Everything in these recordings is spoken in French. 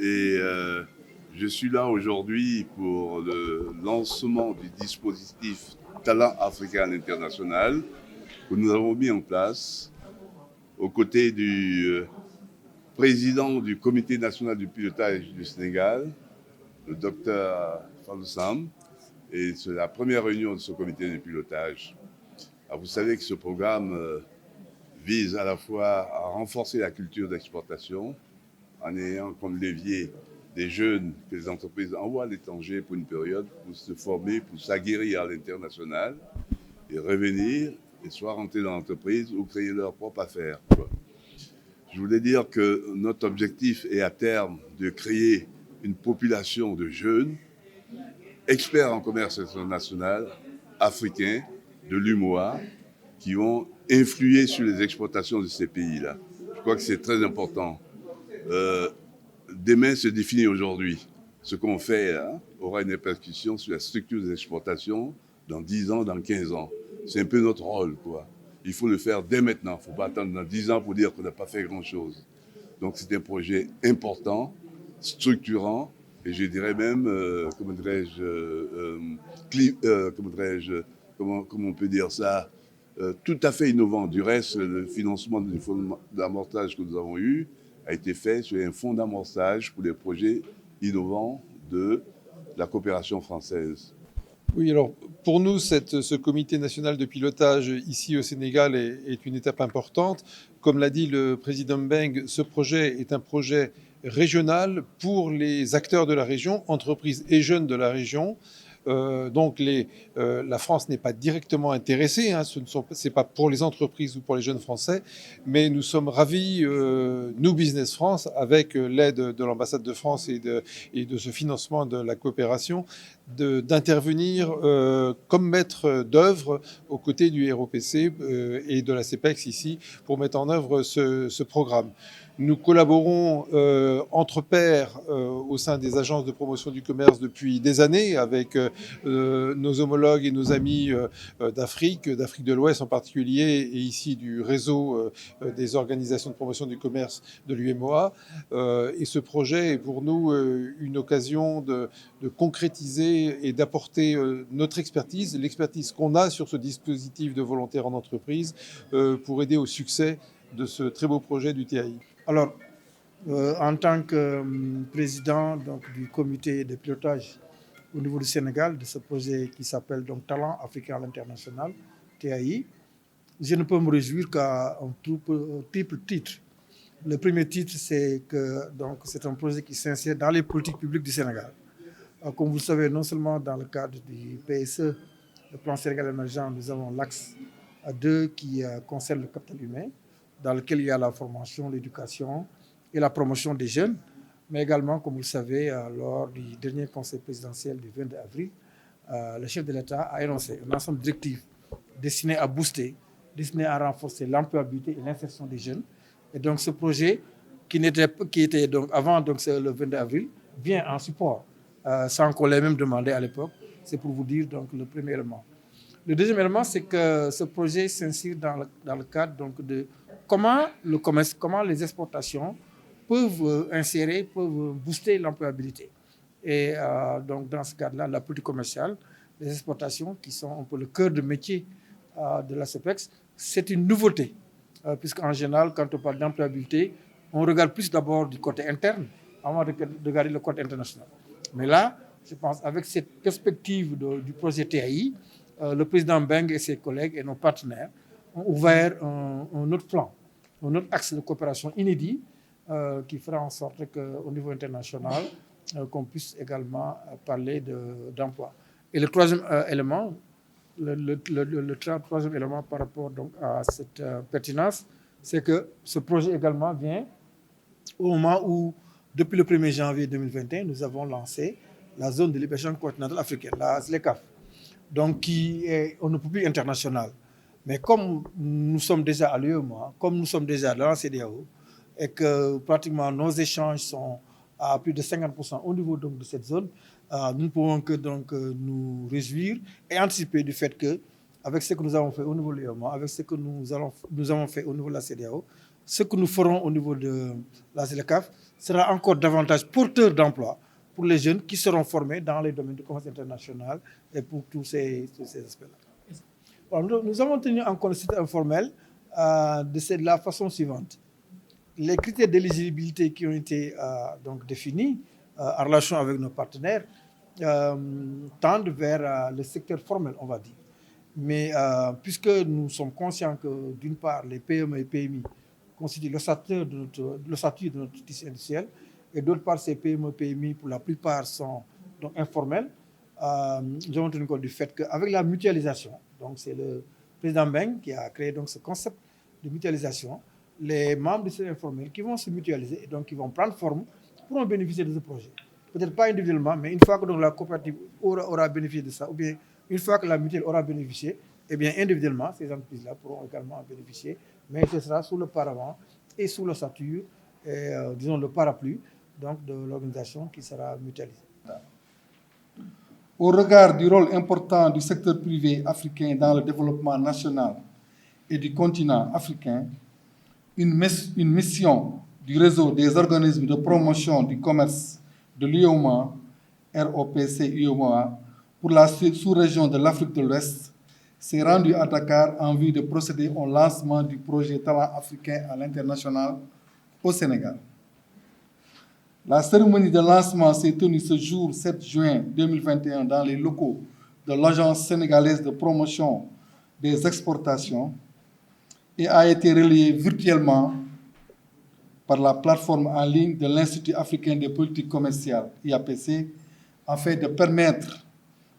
Et je suis là aujourd'hui pour le lancement du dispositif Talent africain à l'international que nous avons mis en place aux côtés du président du comité national du pilotage du Sénégal, le docteur Fallou Sam. Et c'est la première réunion de ce comité de pilotage. Alors vous savez que ce programme vise à la fois à renforcer la culture d'exportation en ayant comme levier des jeunes que les entreprises envoient à l'étranger pour une période pour se former, pour s'aguerrir à l'international et revenir et soit rentrer dans l'entreprise ou créer leur propre affaire. Je voulais dire que notre objectif est à terme de créer une population de jeunes experts en commerce international, africains, de l'UMOA, qui vont influer sur les exportations de ces pays-là. Je crois que c'est très important. Demain se définit aujourd'hui. Ce qu'on fait là aura une répercussion sur la structure des exportations dans 10 ans, dans 15 ans. C'est un peu notre rôle, quoi. Il faut le faire dès maintenant. Il ne faut pas attendre dans 10 ans pour dire qu'on n'a pas fait grand-chose. Donc c'est un projet important, structurant, et je dirais même, comment on peut dire ça, tout à fait innovant. Du reste, le financement du fonds d'amorçage que nous avons eu a été fait sur un fonds d'amorçage pour les projets innovants de la coopération française. Oui, alors pour nous, ce comité national de pilotage ici au Sénégal est une étape importante. Comme l'a dit le président Mbengue, ce projet est un projet régional pour les acteurs de la région, entreprises et jeunes de la région. Donc la France n'est pas directement intéressée, hein, ce n'est pas pour les entreprises ou pour les jeunes Français, mais nous sommes ravis, nous Business France, avec l'aide de l'ambassade de France et de ce financement de la coopération, d'intervenir comme maître d'œuvre aux côtés du ROPC et de la CEPEX ici pour mettre en œuvre ce programme. Nous collaborons entre pairs au sein des agences de promotion du commerce depuis des années avec nos homologues et nos amis d'Afrique de l'Ouest en particulier, et ici du réseau des organisations de promotion du commerce de l'UMOA. Et ce projet est pour nous une occasion de concrétiser et d'apporter notre expertise, l'expertise qu'on a sur ce dispositif de volontaires en entreprise pour aider au succès de ce très beau projet du TAI. Alors, en tant que président du comité de pilotage au niveau du Sénégal, de ce projet qui s'appelle donc Talent africain à l'international, TAI, je ne peux me réjouir qu'à un triple titre. Le premier titre, c'est que c'est un projet qui s'insère dans les politiques publiques du Sénégal. Comme vous le savez, non seulement dans le cadre du PSE, le plan Sénégal émergent, nous avons l'axe 2 qui concerne le capital humain, dans lequel il y a la formation, l'éducation et la promotion des jeunes. Mais également, comme vous le savez, lors du dernier conseil présidentiel du 22 avril, le chef de l'État a énoncé un ensemble de directives destinées à booster, destinées à renforcer l'employabilité et l'insertion des jeunes. Et donc ce projet, qui était donc avant le 22 avril, vient en support, sans qu'on l'ait même demandé à l'époque. C'est pour vous dire donc, le premier élément. Le deuxième élément, c'est que ce projet s'inscrit dans le cadre de comment le commerce, comment les exportations peuvent insérer, peuvent booster l'employabilité. Et donc dans ce cadre-là, la politique commerciale, les exportations qui sont un peu le cœur de métier de la CEPEX, c'est une nouveauté. Puisqu'en général, quand on parle d'employabilité, on regarde plus d'abord du côté interne avant de regarder le côté international. Mais là, je pense, avec cette perspective du projet TAI, le président Mbengue et ses collègues et nos partenaires ont ouvert un autre plan, un autre axe de coopération inédit qui fera en sorte qu'au niveau international, qu'on puisse également parler d'emploi. Et le troisième élément, troisième élément par rapport donc, à cette pertinence, c'est que ce projet également vient au moment où, depuis le 1er janvier 2021, nous avons lancé la zone de libre-échange continentale africaine, la ZLECAF, donc qui est au niveau public international. Mais comme nous sommes déjà à l'UEMOA, comme nous sommes déjà dans la CEDEAO, et que pratiquement nos échanges sont à plus de 50% au niveau donc, de cette zone, nous ne pouvons que nous réjouir et anticiper du fait que, avec ce que nous avons fait au niveau de l'UEMOA, avec ce que nous avons fait au niveau de la CEDEAO, ce que nous ferons au niveau de la ZLECAf sera encore davantage porteur d'emploi pour les jeunes qui seront formés dans les domaines du commerce international et pour tous ces aspects-là. Alors, nous avons tenu en compte le site informel de la façon suivante. Les critères d'éligibilité qui ont été donc définis en relation avec nos partenaires tendent vers le secteur formel, on va dire. Mais puisque nous sommes conscients que, d'une part, les PME et PMI constituent l'ossature de notre tissu industriel, et d'autre part, ces PME et PMI, pour la plupart, sont donc informels, nous avons tenu compte du fait qu'avec la mutualisation, donc c'est le président Mbengue qui a créé donc ce concept de mutualisation, les membres du secteur informel qui vont se mutualiser et donc qui vont prendre forme pourront bénéficier de ce projet. Peut-être pas individuellement, mais une fois que donc la coopérative aura bénéficié de ça, ou bien une fois que la mutuelle aura bénéficié, eh bien individuellement, ces entreprises-là pourront également en bénéficier, mais ce sera sous le paravent et sous l'ossature, disons le parapluie donc, de l'organisation qui sera mutualisée. Au regard du rôle important du secteur privé africain dans le développement national et du continent africain, une mission du réseau des organismes de promotion du commerce de l'UEMOA, ROPC-UEMOA, pour la sous-région de l'Afrique de l'Ouest, s'est rendue à Dakar en vue de procéder au lancement du projet Talent africain à l'international au Sénégal. La cérémonie de lancement s'est tenue ce jour 7 juin 2021 dans les locaux de l'Agence sénégalaise de promotion des exportations et a été relayée virtuellement par la plateforme en ligne de l'Institut africain des politiques commerciales, IAPC, afin de permettre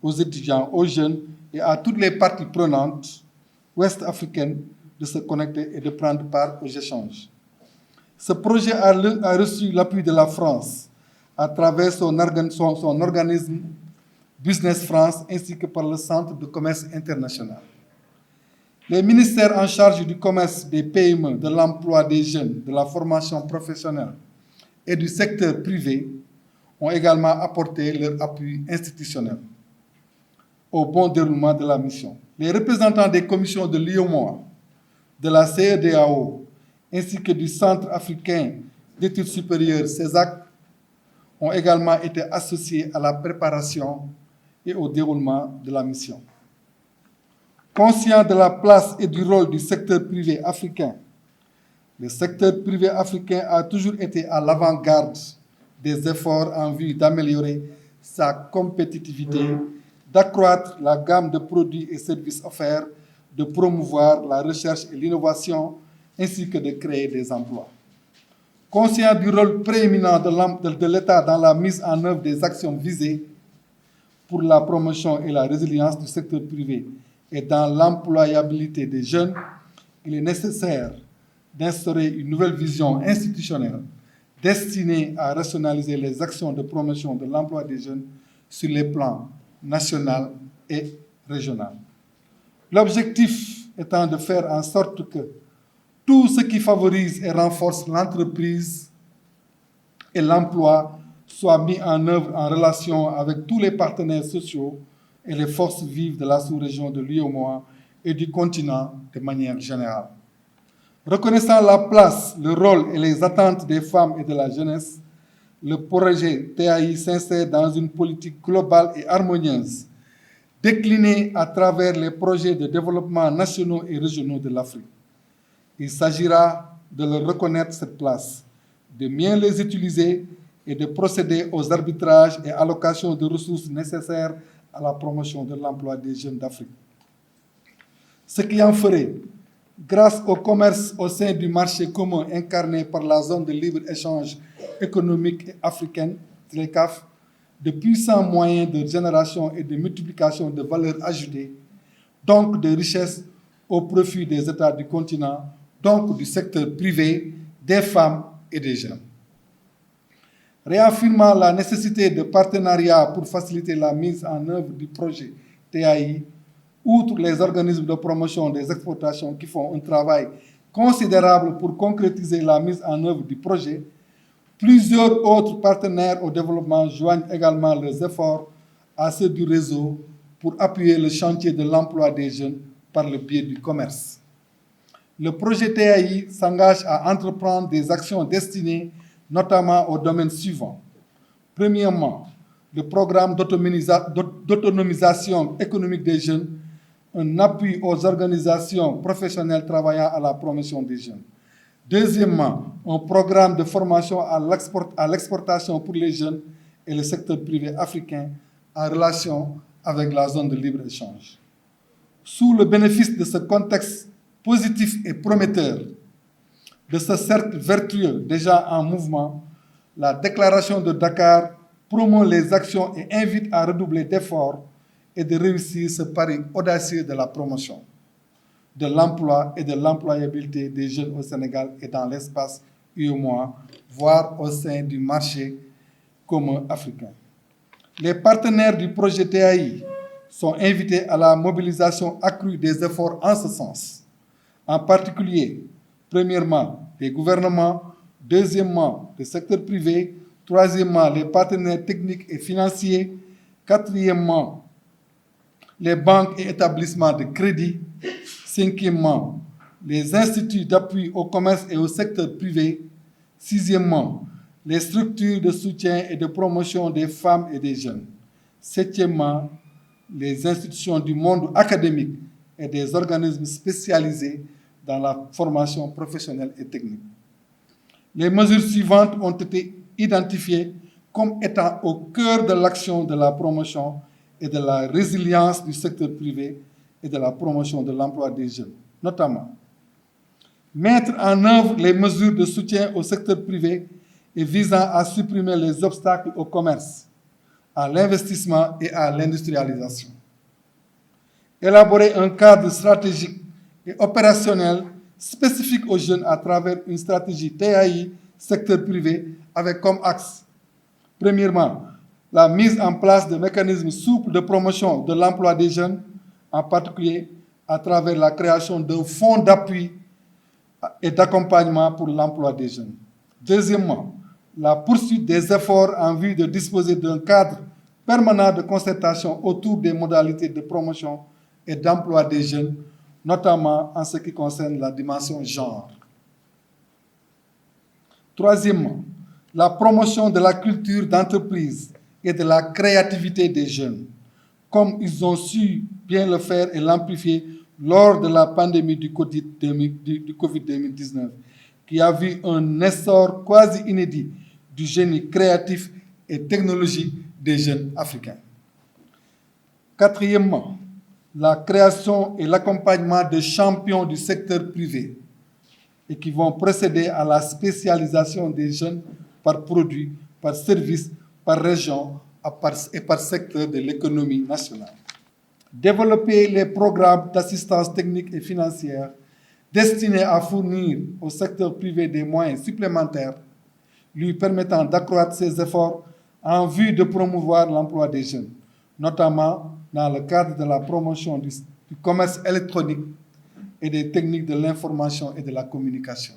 aux étudiants, aux jeunes et à toutes les parties prenantes ouest-africaines de se connecter et de prendre part aux échanges. Ce projet a reçu l'appui de la France à travers son organisme Business France ainsi que par le Centre de commerce international. Les ministères en charge du commerce, des PME, de l'emploi des jeunes, de la formation professionnelle et du secteur privé ont également apporté leur appui institutionnel au bon déroulement de la mission. Les représentants des commissions de l'UEMOA, de la CEDEAO, ainsi que du Centre africain d'études supérieures, CESAC, ont également été associés à la préparation et au déroulement de la mission. Conscient de la place et du rôle du secteur privé africain, le secteur privé africain a toujours été à l'avant-garde des efforts en vue d'améliorer sa compétitivité, d'accroître la gamme de produits et services offerts, de promouvoir la recherche et l'innovation, ainsi que de créer des emplois. Conscient du rôle prééminent de l'État dans la mise en œuvre des actions visées pour la promotion et la résilience du secteur privé et dans l'employabilité des jeunes, il est nécessaire d'instaurer une nouvelle vision institutionnelle destinée à rationaliser les actions de promotion de l'emploi des jeunes sur les plans national et régional. L'objectif étant de faire en sorte que tout ce qui favorise et renforce l'entreprise et l'emploi soit mis en œuvre en relation avec tous les partenaires sociaux et les forces vives de la sous-région de l'UEMOA et du continent de manière générale. Reconnaissant la place, le rôle et les attentes des femmes et de la jeunesse, le projet TAI s'insère dans une politique globale et harmonieuse, déclinée à travers les projets de développement nationaux et régionaux de l'Afrique. Il s'agira de leur reconnaître cette place, de bien les utiliser et de procéder aux arbitrages et allocations de ressources nécessaires à la promotion de l'emploi des jeunes d'Afrique. Ce qui en ferait, grâce au commerce au sein du marché commun incarné par la zone de libre-échange économique africaine, ZLECAf, de puissants moyens de génération et de multiplication de valeurs ajoutées, donc de richesses au profit des États du continent, donc du secteur privé, des femmes et des jeunes. Réaffirmant la nécessité de partenariat pour faciliter la mise en œuvre du projet TAI, outre les organismes de promotion des exportations qui font un travail considérable pour concrétiser la mise en œuvre du projet, plusieurs autres partenaires au développement joignent également leurs efforts à ceux du réseau pour appuyer le chantier de l'emploi des jeunes par le biais du commerce. le projet TAI s'engage à entreprendre des actions destinées notamment aux domaines suivants. Premièrement, le programme d'autonomisation économique des jeunes, un appui aux organisations professionnelles travaillant à la promotion des jeunes. Deuxièmement, un programme de formation à l'exportation pour les jeunes et le secteur privé africain en relation avec la zone de libre-échange. Sous le bénéfice de ce contexte positif et prometteur, de ce cercle vertueux déjà en mouvement, la déclaration de Dakar promeut les actions et invite à redoubler d'efforts et de réussir ce pari audacieux de la promotion de l'emploi et de l'employabilité des jeunes au Sénégal et dans l'espace UEMOA, voire au sein du marché commun africain. Les partenaires du projet TAI sont invités à la mobilisation accrue des efforts en ce sens. En particulier, premièrement, les gouvernements, deuxièmement, le secteur privé, troisièmement, les partenaires techniques et financiers, quatrièmement, les banques et établissements de crédit, cinquièmement, les instituts d'appui au commerce et au secteur privé, sixièmement, les structures de soutien et de promotion des femmes et des jeunes, septièmement, les institutions du monde académique et des organismes spécialisés dans la formation professionnelle et technique. Les mesures suivantes ont été identifiées comme étant au cœur de l'action de la promotion et de la résilience du secteur privé et de la promotion de l'emploi des jeunes, notamment mettre en œuvre les mesures de soutien au secteur privé et visant à supprimer les obstacles au commerce, à l'investissement et à l'industrialisation. Élaborer un cadre stratégique et opérationnel spécifique aux jeunes à travers une stratégie TAI secteur privé avec comme axe, premièrement, la mise en place de mécanismes souples de promotion de l'emploi des jeunes, en particulier à travers la création d'un fonds d'appui et d'accompagnement pour l'emploi des jeunes. Deuxièmement, la poursuite des efforts en vue de disposer d'un cadre permanent de concertation autour des modalités de promotion et d'emploi des jeunes, notamment en ce qui concerne la dimension genre. Troisièmement, la promotion de la culture d'entreprise et de la créativité des jeunes, comme ils ont su bien le faire et l'amplifier lors de la pandémie du Covid-19, qui a vu un essor quasi inédit du génie créatif et technologique des jeunes africains. Quatrièmement, la création et l'accompagnement de champions du secteur privé et qui vont procéder à la spécialisation des jeunes par produit, par service, par région et par secteur de l'économie nationale. Développer les programmes d'assistance technique et financière destinés à fournir au secteur privé des moyens supplémentaires lui permettant d'accroître ses efforts en vue de promouvoir l'emploi des jeunes, notamment dans le cadre de la promotion du commerce électronique et des techniques de l'information et de la communication.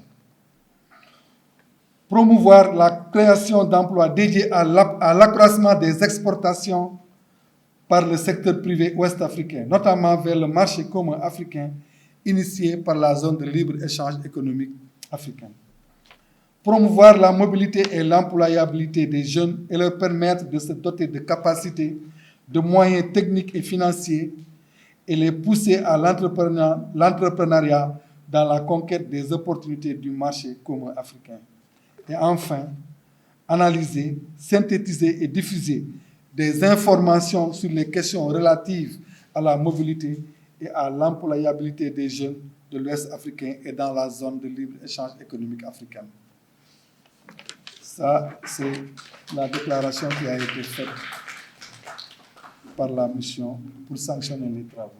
Promouvoir la création d'emplois dédiés à l'accroissement des exportations par le secteur privé ouest-africain, notamment vers le marché commun africain initié par la zone de libre-échange économique africaine. Promouvoir la mobilité et l'employabilité des jeunes et leur permettre de se doter de capacités, de moyens techniques et financiers et les pousser à l'entrepreneuriat dans la conquête des opportunités du marché commun africain. Et enfin, analyser, synthétiser et diffuser des informations sur les questions relatives à la mobilité et à l'employabilité des jeunes de l'Ouest africain et dans la zone de libre-échange économique africaine. Ça, c'est la déclaration qui a été faite par la mission pour sanctionner les travaux.